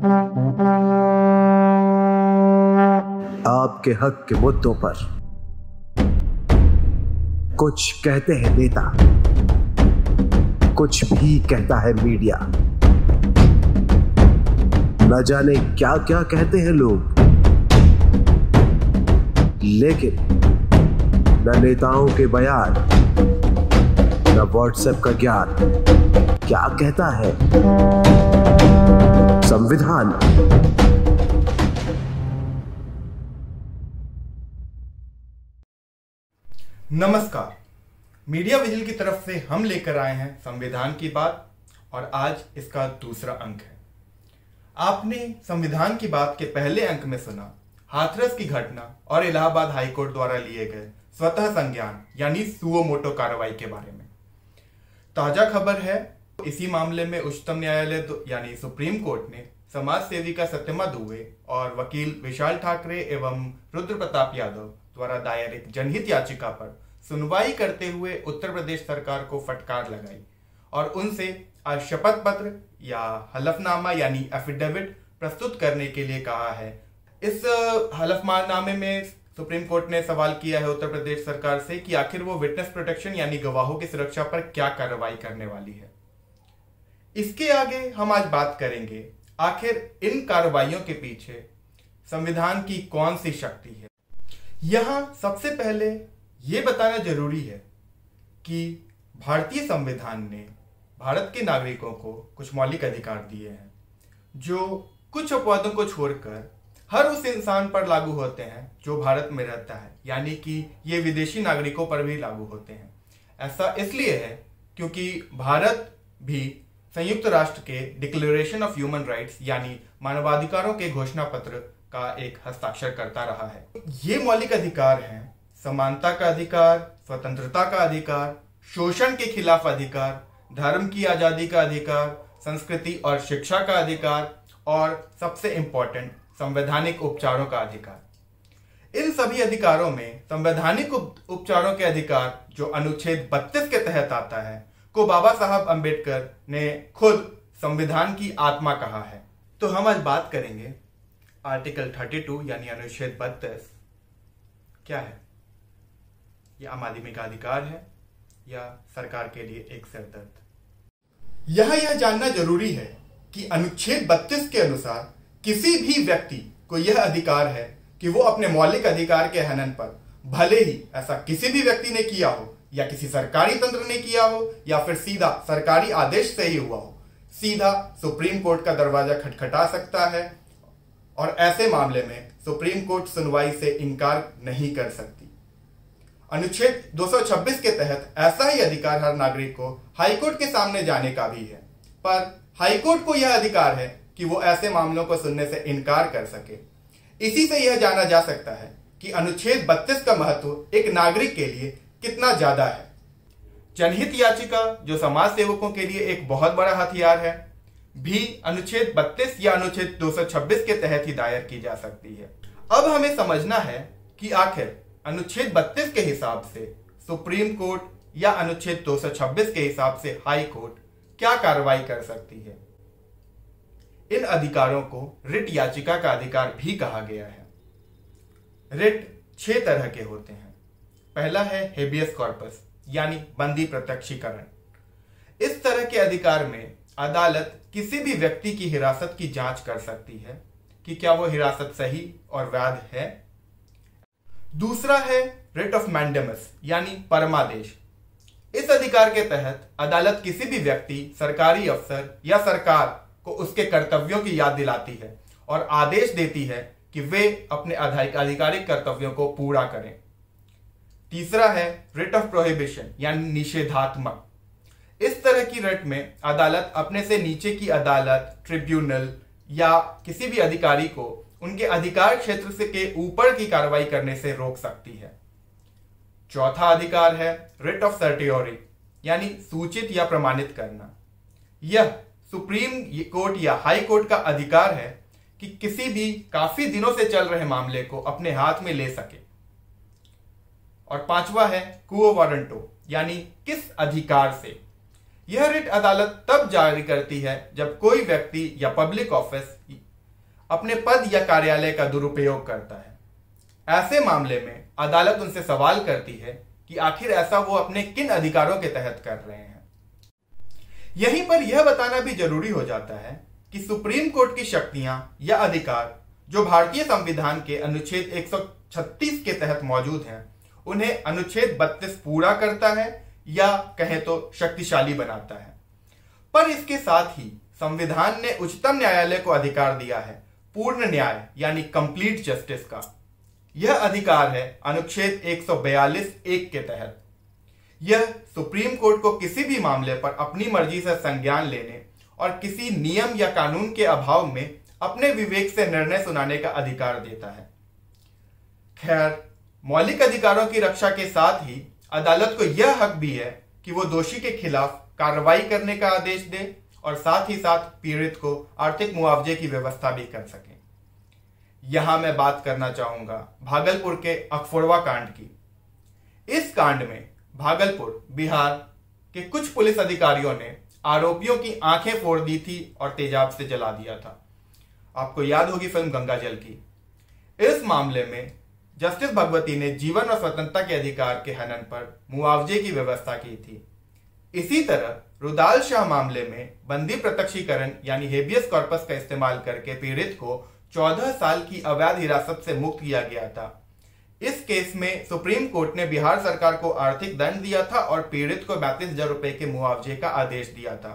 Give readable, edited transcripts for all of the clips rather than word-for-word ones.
आपके हक के मुद्दों पर कुछ कहते हैं नेता, कुछ भी कहता है मीडिया। न जाने क्या क्या कहते हैं लोग, लेकिन न नेताओं के बयान, न व्हाट्सएप का ज्ञान क्या कहता है संविधान। नमस्कार, मीडिया विजिल की तरफ से हम लेकर आए हैं संविधान की बात और आज इसका दूसरा अंक है। आपने संविधान की बात के पहले अंक में सुना हाथरस की घटना और इलाहाबाद हाईकोर्ट द्वारा लिए गए स्वतः संज्ञान यानी सुओ मोटो कार्रवाई के बारे में। ताजा खबर है, इसी मामले में उच्चतम न्यायालय यानी सुप्रीम कोर्ट ने समाज सेविका सत्यमा दुबे और वकील विशाल ठाकरे एवं रुद्र प्रताप यादव द्वारा दायर एक जनहित याचिका पर सुनवाई करते हुए उत्तर प्रदेश सरकार को फटकार लगाई और उनसे आज शपथ पत्र या हलफनामा यानी एफिडेविट प्रस्तुत करने के लिए कहा है। इस हलफनामे में सुप्रीम कोर्ट ने सवाल किया है उत्तर प्रदेश सरकार से कि आखिर वो विटनेस प्रोटेक्शन यानी गवाहों की सुरक्षा पर क्या कार्रवाई करने वाली है। इसके आगे हम आज बात करेंगे आखिर इन कार्रवाइयों के पीछे संविधान की कौन सी शक्ति है। यहां सबसे पहले यह बताना जरूरी है कि भारतीय संविधान ने भारत के नागरिकों को कुछ मौलिक अधिकार दिए हैं जो कुछ अपवादों को छोड़कर हर उस इंसान पर लागू होते हैं जो भारत में रहता है, यानी कि ये विदेशी नागरिकों पर भी लागू होते हैं। ऐसा इसलिए है क्योंकि भारत भी संयुक्त राष्ट्र के डिक्लेरेशन ऑफ ह्यूमन राइट्स यानी मानवाधिकारों के घोषणा पत्र का एक हस्ताक्षर करता रहा है। ये मौलिक अधिकार हैं समानता का अधिकार, स्वतंत्रता का अधिकार, शोषण के खिलाफ अधिकार, धर्म की आजादी का अधिकार, संस्कृति और शिक्षा का अधिकार और सबसे इंपॉर्टेंट संवैधानिक उपचारों का अधिकार। इन सभी अधिकारों में संवैधानिक उपचारों के अधिकार जो अनुच्छेद 32 के तहत आता है को बाबा साहब अंबेडकर ने खुद संविधान की आत्मा कहा है। तो हम आज बात करेंगे आर्टिकल 32 यानी अनुच्छेद 32 क्या है। यह आम आदमी का अधिकार है या सरकार के लिए एक सिरदर्द। यह जानना जरूरी है कि अनुच्छेद 32 के अनुसार किसी भी व्यक्ति को यह अधिकार है कि वो अपने मौलिक अधिकार के हनन पर, भले ही ऐसा किसी भी व्यक्ति ने किया हो या किसी सरकारी तंत्र ने किया हो या फिर सीधा सरकारी आदेश से ही हुआ हो, सीधा सुप्रीम कोर्ट का दरवाजा खटखटा सकता है और ऐसे मामले में सुप्रीम कोर्ट सुनवाई से इनकार नहीं कर सकती। अनुच्छेद 226 के तहत ऐसा ही अधिकार हर नागरिक को हाईकोर्ट के सामने जाने का भी है, पर हाईकोर्ट को यह अधिकार है कि वो ऐसे मामलों को सुनने से इनकार कर सके। इसी से यह जाना जा सकता है कि अनुच्छेद 32 का महत्व एक नागरिक के लिए कितना ज्यादा है। जनहित याचिका जो समाज सेवकों के लिए एक बहुत बड़ा हथियार है, भी अनुच्छेद 32 या अनुच्छेद 226 के तहत ही दायर की जा सकती है। अब हमें समझना है कि आखिर अनुच्छेद 32 के हिसाब से सुप्रीम कोर्ट या अनुच्छेद 226 के हिसाब से हाई कोर्ट क्या कार्रवाई कर सकती है। इन अधिकारों को रिट याचिका का अधिकार भी कहा गया है। रिट 6 तरह के होते हैं। पहला है हेबियस कॉर्पस यानी बंदी प्रत्यक्षीकरण। इस तरह के अधिकार में अदालत किसी भी व्यक्ति की हिरासत की जांच कर सकती है कि क्या वो हिरासत सही और वैध है। दूसरा है रिट ऑफ मैंडेमस यानी परमादेश। इस अधिकार के तहत अदालत किसी भी व्यक्ति, सरकारी अफसर या सरकार को उसके कर्तव्यों की याद दिलाती है और आदेश देती है कि वे अपने आधिकारिक कर्तव्यों को पूरा करें। तीसरा है रिट ऑफ प्रोहिबिशन यानी निषेधात्मक। इस तरह की रिट में अदालत अपने से नीचे की अदालत, ट्रिब्यूनल या किसी भी अधिकारी को उनके अधिकार क्षेत्र से के ऊपर की कार्रवाई करने से रोक सकती है। चौथा अधिकार है रिट ऑफ सर्टियोरी यानी सूचित या प्रमाणित करना। यह सुप्रीम कोर्ट या हाई कोर्ट का अधिकार है कि किसी भी काफी दिनों से चल रहे मामले को अपने हाथ में ले सके। और पांचवा है क्वो वारंटो यानी किस अधिकार से। यह रिट अदालत तब जारी करती है जब कोई व्यक्ति या पब्लिक ऑफिस अपने पद या कार्यालय का दुरुपयोग करता है। ऐसे मामले में अदालत उनसे सवाल करती है कि आखिर ऐसा वो अपने किन अधिकारों के तहत कर रहे हैं। यहीं पर यह बताना भी जरूरी हो जाता है कि सुप्रीम कोर्ट की शक्तियां या अधिकार जो भारतीय संविधान के अनुच्छेद 136 के तहत मौजूद हैं, उन्हें अनुच्छेद 32 पूरा करता है या कहें तो शक्तिशाली बनाता है। पर इसके साथ ही संविधान ने उच्चतम न्यायालय को अधिकार दिया है पूर्ण न्याय यानी कंप्लीट जस्टिस का। यह अधिकार है अनुच्छेद 142(1) के तहत। यह सुप्रीम कोर्ट को किसी भी मामले पर अपनी मर्जी से संज्ञान लेने और किसी नियम या कानून के अभाव में अपने विवेक से निर्णय सुनाने का अधिकार देता है। खैर, मौलिक अधिकारों की रक्षा के साथ ही अदालत को यह हक भी है कि वो दोषी के खिलाफ कार्रवाई करने का आदेश दे और साथ ही साथ पीड़ित को आर्थिक मुआवजे की व्यवस्था भी कर सके। यहां मैं बात करना चाहूंगा भागलपुर के अखफोड़वा कांड की। इस कांड में भागलपुर, बिहार के कुछ पुलिस अधिकारियों ने आरोपियों की आंखें फोड़ दी थी और तेजाब से जला दिया था। आपको याद होगी फिल्म गंगा जल की। इस मामले में जस्टिस भगवती ने जीवन और स्वतंत्रता के अधिकार के हनन पर मुआवजे की व्यवस्था की थी। इसी तरह रुदाल शाह मामले में बंदी प्रत्यक्षीकरण यानी हेबियस कॉर्पस का इस्तेमाल करके पीड़ित को 14 साल की अवैध हिरासत से मुक्त किया गया था। इस केस में सुप्रीम कोर्ट ने बिहार सरकार को आर्थिक दंड दिया था और पीड़ित को 32,000 रुपए के मुआवजे का आदेश दिया था।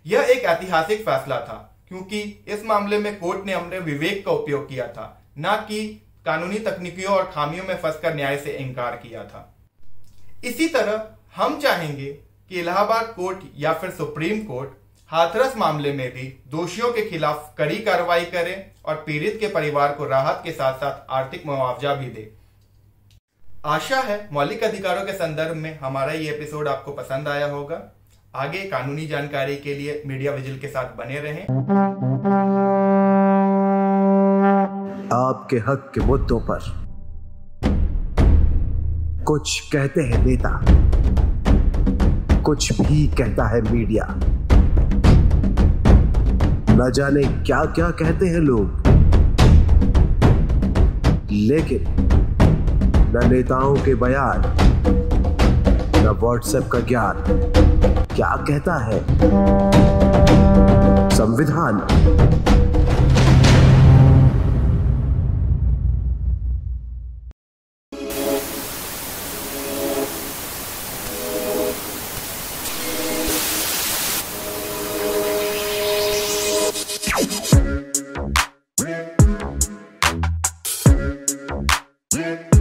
यह एक ऐतिहासिक फैसला था क्योंकि इस मामले में कोर्ट ने अपने विवेक का उपयोग किया था, न कि कानूनी तकनीकियों और खामियों में फंसकर न्याय से इनकार किया था। इसी तरह हम चाहेंगे कि इलाहाबाद कोर्ट या फिर सुप्रीम कोर्ट हाथरस मामले में भी दोषियों के खिलाफ कड़ी कार्रवाई करे और पीड़ित के परिवार को राहत के साथ साथ आर्थिक मुआवजा भी दे। आशा है मौलिक अधिकारों के संदर्भ में हमारा ये एपिसोड आपको पसंद आया होगा। आगे कानूनी जानकारी के लिए मीडिया विजिल के साथ बने रहें। आपके हक के मुद्दों पर कुछ कहते हैं नेता, कुछ भी कहता है मीडिया। न जाने क्या क्या कहते हैं लोग, लेकिन न नेताओं के बयान, न व्हाट्सएप का ज्ञान क्या कहता है संविधान। Yeah.